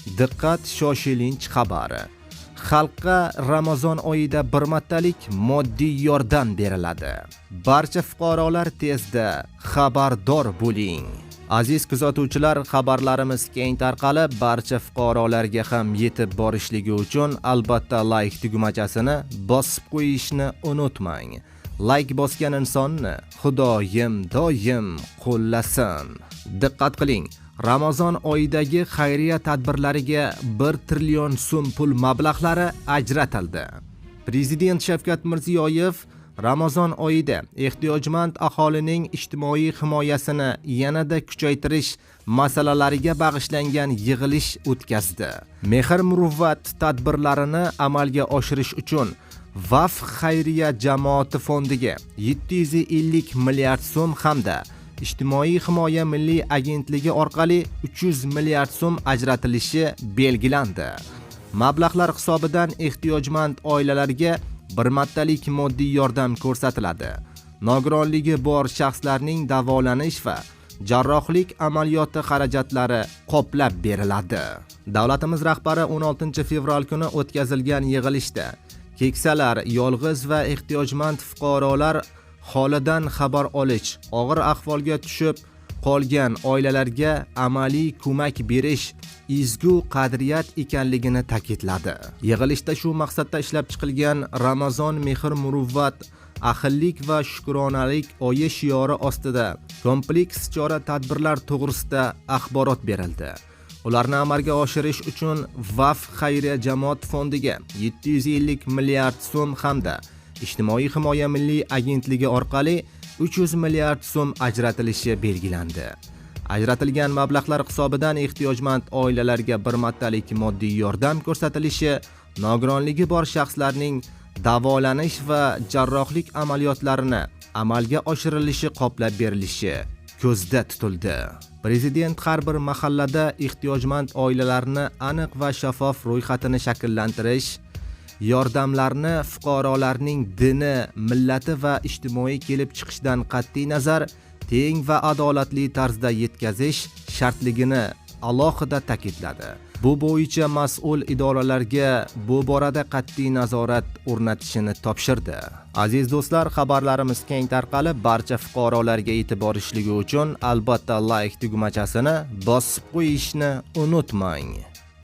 Diqqat, shoshilinch xabari. Xalqqa Ramazon oyida bir martalik moddiy yordam beriladi. Barcha fuqarolar tezda xabardor bo'ling. Aziz kuzatuvchilar, xabarlarimiz keng tarqalib, barcha fuqarolarga ham yetib borishligi uchun albatta like tugmachasini bosib qo'yishni unutmang. Like bosgan insonni Xudoyim doim qo'llasin. Diqqat qiling. Ramazon oyidagi xayriya tadbirlariga 1 trillion so'm pul mablag'lari ajratildi. Prezident Shavkat Mirziyoyev Ramazon oyida ehtiyojmand aholining ijtimoiy himoyasini yanada kuchaytirish masalalariga bag'ishlangan yig'ilish o'tkazdi. Mehr muruvvat tadbirlarini amalga oshirish uchun Vaf xayriya jamoati fondiga 750 milliard so'm hamda Ijtimoiy himoya milliy agentligi orqali 300 milliard so'm ajratilishi belgilandi. Mablag'lar hisobidan ehtiyojmand oilalarga bir martalik moddiy yordam ko'rsatiladi. Nogironligi bor shaxslarning davolanish va jarrohlik amaliyoti xarajatlari qoplab beriladi. Davlatimiz rahbari 16 fevral kuni o'tkazilgan yig'ilishda keksalar, yolg'iz va ehtiyojmand fuqarolar holidan xabar olish, og'ir ahvolga tushib qolgan oilalarga amaliy ko'mak berish ezgu qadriyat ekanligini ta'kidladi. Yig'ilishda shu maqsadda ishlab chiqilgan Ramazon mehr muruvvat, ahillik va shukronalik oyi shiori ostida kompleks chora-tadbirlar to'g'risida axborot berildi. Ularni amalga oshirish uchun Vaf xayriya jamoat fondiga 750 milliard so'm hamda Ijtimoiy himoya milliy agentligi orqali 300 milliard so'm ajratilishi belgilandi. Ajratilgan mablag'lar hisobidan ehtiyojmand oilalarga bir martalik moddiy yordam ko'rsatilishi, nogironligi bor shaxslarning davolanish va jarrohlik amaliyotlarini amalga oshirilishi qoplab berilishi ko'zda tutildi. Prezident har bir mahallada ehtiyojmand oilalarni aniq va shaffof ro'yxatini shakllantirish, yordamlarni fuqarolarning dini, millati va ijtimoiy kelib chiqishdan qat'iy nazar teng va adolatli tarzda yetkazish shartligini alohida ta'kidladi. Bu bo'yicha mas'ul idoralarga bu borada qat'iy nazorat o'rnatishini topshirdi. Aziz do'stlar, xabarlarimiz keng tarqalib, barcha fuqarolarga yetib borishligi uchun albatta like tugmachasini bosib qo'yishni unutmang.